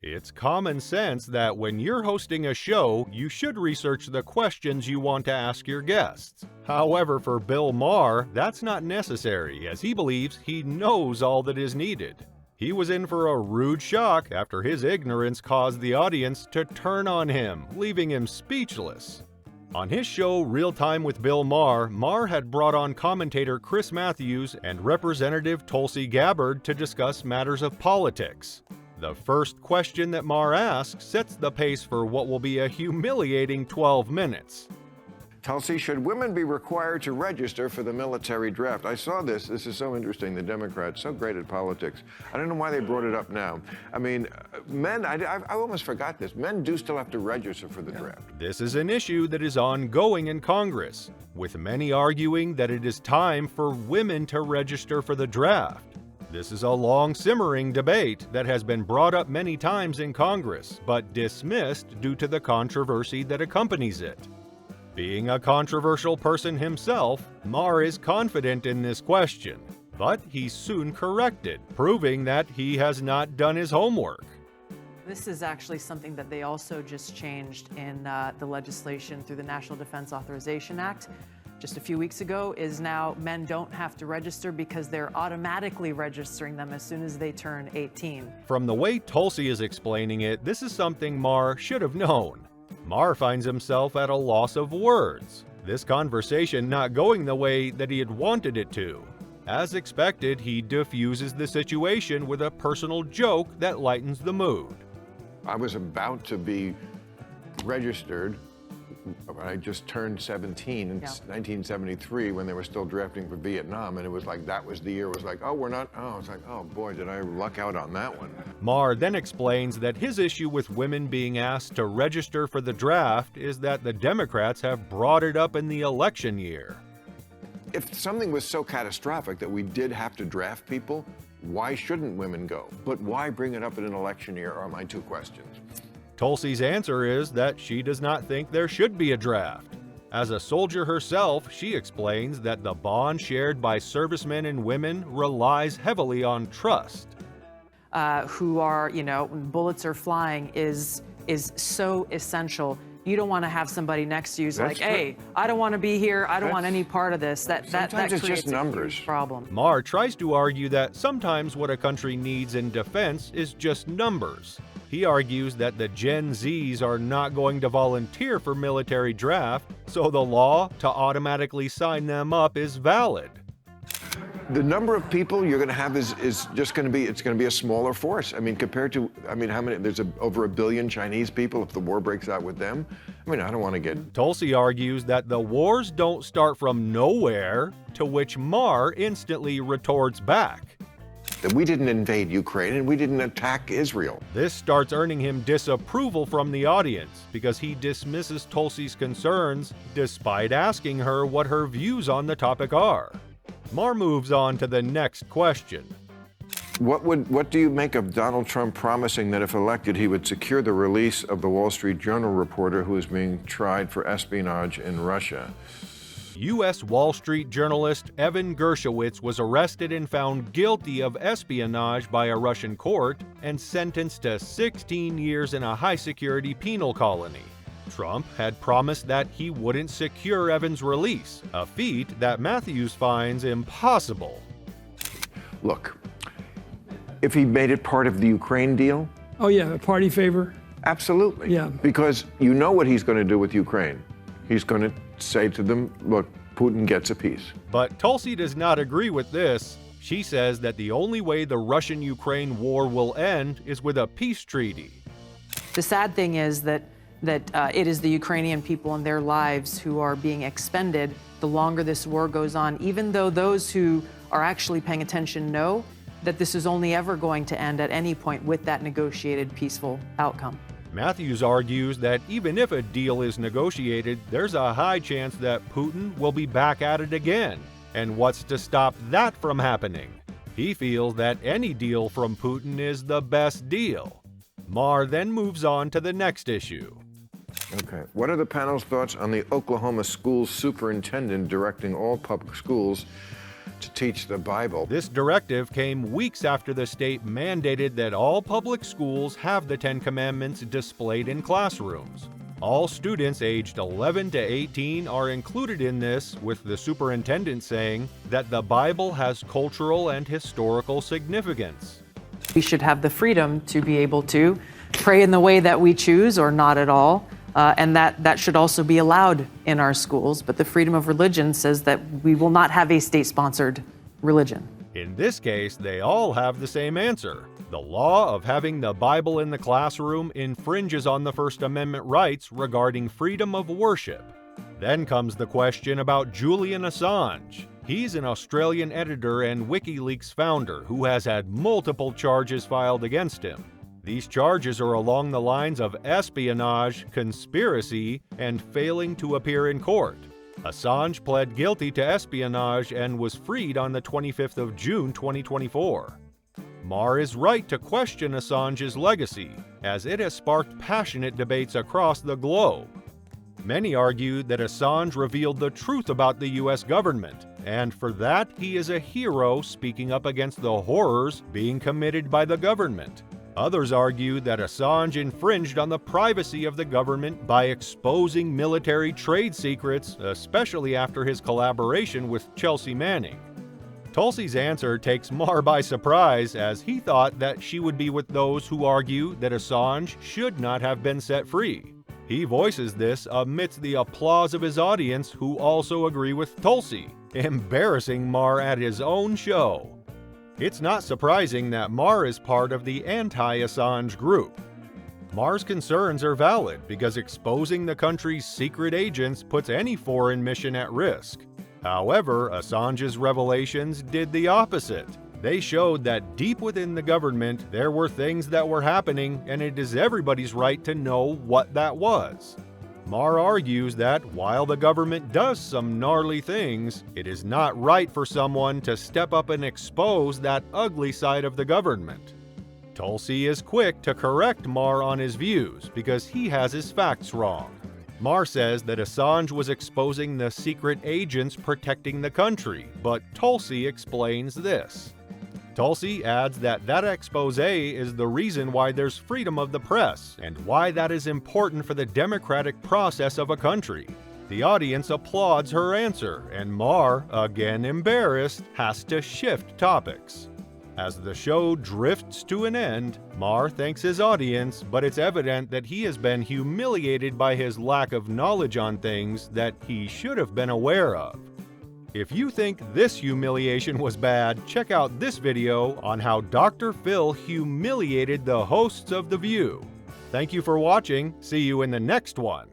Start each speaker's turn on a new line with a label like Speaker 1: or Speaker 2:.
Speaker 1: It's common sense that when you're hosting a show, you should research the questions you want to ask your guests. However, for Bill Maher, that's not necessary, as he believes he knows all that is needed. He was in for a rude shock after his ignorance caused the audience to turn on him, leaving him speechless. On his show Real Time with Bill Maher, Maher had brought on commentator Chris Matthews and Representative Tulsi Gabbard to discuss matters of politics. The first question that Maher asks sets the pace for what will be a humiliating 12 minutes.
Speaker 2: Tulsi, should women be required to register for the military draft? I saw this. This is so interesting. The Democrats, so great at politics. I don't know why they brought it up now. I mean, men, I almost forgot this. Men do still have to register for the draft.
Speaker 1: This is an issue that is ongoing in Congress, with many arguing that it is time for women to register for the draft. This is a long simmering debate that has been brought up many times in Congress, but dismissed due to the controversy that accompanies it. Being a controversial person himself, Maher is confident in this question, but he's soon corrected, proving that he has not done his homework.
Speaker 3: This is actually something that they also just changed in the legislation through the National Defense Authorization Act. Just a few weeks ago, is now men don't have to register because they're automatically registering them as soon as they turn 18.
Speaker 1: From the way Tulsi is explaining it, this is something Maher should have known. Maher finds himself at a loss of words, this conversation not going the way that he had wanted it to. As expected, he diffuses the situation with a personal joke that lightens the mood.
Speaker 2: I was about to be registered. I just turned 17 in 1973 when they were still drafting for Vietnam, and it was like that was the year. It was like, oh, we're not. Oh, it's like, oh boy, did I luck out on that one.
Speaker 1: Maher then explains that his issue with women being asked to register for the draft is that the Democrats have brought it up in the election year.
Speaker 2: If something was so catastrophic that we did have to draft people, why shouldn't women go? But why bring it up in an election year are my two questions.
Speaker 1: Tulsi's answer is that she does not think there should be a draft. As a soldier herself, she explains that the bond shared by servicemen and women relies heavily on trust.
Speaker 3: Who are, when bullets are flying is so essential. You don't want to have somebody next to you who's like, hey, I don't want to be here. I don't want any part of this. That
Speaker 2: it's
Speaker 3: creates
Speaker 2: just numbers.
Speaker 3: a huge problem.
Speaker 1: Maher tries to argue that sometimes what a country needs in defense is just numbers. He argues that the Gen Zs are not going to volunteer for military draft, so the law to automatically sign them up is valid.
Speaker 2: The number of people you're going to have is just going to be, it's going to be a smaller force. I mean, compared to, how many, there's over 1 billion Chinese people if the war breaks out with them. I mean, I don't want to get...
Speaker 1: Tulsi argues that the wars don't start from nowhere, to which Maher instantly retorts back.
Speaker 2: That we didn't invade Ukraine and we didn't attack Israel.
Speaker 1: This starts earning him disapproval from the audience because he dismisses Tulsi's concerns despite asking her what her views on the topic are. Maher moves on to the next question.
Speaker 2: What do you make of Donald Trump promising that if elected, he would secure the release of the Wall Street Journal reporter who is being tried for espionage in Russia?
Speaker 1: U.S. Wall Street journalist Evan Gershowitz was arrested and found guilty of espionage by a Russian court and sentenced to 16 years in a high-security penal colony. Trump had promised that he wouldn't secure Evan's release, a feat that Matthews finds impossible.
Speaker 2: Look, if he made it part of the Ukraine deal...
Speaker 4: Oh yeah, a party favor?
Speaker 2: Absolutely.
Speaker 4: Yeah.
Speaker 2: Because you know what he's going to do with Ukraine. He's going to say to them, look, Putin gets a piece.
Speaker 1: But Tulsi does not agree with this. She says that the only way the Russian-Ukraine war will end is with a peace treaty.
Speaker 3: The sad thing is that it is the Ukrainian people and their lives who are being expended the longer this war goes on, even though those who are actually paying attention know that this is only ever going to end at any point with that negotiated peaceful outcome.
Speaker 1: Matthews argues that even if a deal is negotiated, there's a high chance that Putin will be back at it again. And what's to stop that from happening? He feels that any deal from Putin is the best deal. Maher then moves on to the next issue.
Speaker 2: Okay. What are the panel's thoughts on the Oklahoma school superintendent directing all public schools to teach the Bible.
Speaker 1: This directive came weeks after the state mandated that all public schools have the Ten Commandments displayed in classrooms. All students aged 11 to 18 are included in this, with the superintendent saying that the Bible has cultural and historical significance.
Speaker 3: We should have the freedom to be able to pray in the way that we choose or not at all, and that should also be allowed in our schools. But the freedom of religion says that we will not have a state-sponsored religion.
Speaker 1: In this case, they all have the same answer. The law of having the Bible in the classroom infringes on the First Amendment rights regarding freedom of worship. Then comes the question about Julian Assange. He's an Australian editor and WikiLeaks founder who has had multiple charges filed against him. These charges are along the lines of espionage, conspiracy, and failing to appear in court. Assange pled guilty to espionage and was freed on the 25th of June 2024. Maher is right to question Assange's legacy, as it has sparked passionate debates across the globe. Many argue that Assange revealed the truth about the U.S. government, and for that he is a hero speaking up against the horrors being committed by the government. Others argue that Assange infringed on the privacy of the government by exposing military trade secrets, especially after his collaboration with Chelsea Manning. Tulsi's answer takes Maher by surprise, as he thought that she would be with those who argue that Assange should not have been set free. He voices this amidst the applause of his audience, who also agree with Tulsi, embarrassing Maher at his own show. It's not surprising that Maher is part of the anti-Assange group. Maher's concerns are valid because exposing the country's secret agents puts any foreign mission at risk. However, Assange's revelations did the opposite. They showed that deep within the government there were things that were happening, and it is everybody's right to know what that was. Maher argues that while the government does some gnarly things, it is not right for someone to step up and expose that ugly side of the government. Tulsi is quick to correct Maher on his views because he has his facts wrong. Maher says that Assange was exposing the secret agents protecting the country, but Tulsi explains this. Tulsi adds that that expose is the reason why there's freedom of the press and why that is important for the democratic process of a country. The audience applauds her answer, and Maher, again embarrassed, has to shift topics. As the show drifts to an end, Maher thanks his audience, but it's evident that he has been humiliated by his lack of knowledge on things that he should have been aware of. If you think this humiliation was bad, check out this video on how Dr. Phil humiliated the hosts of The View. Thank you for watching. See you in the next one.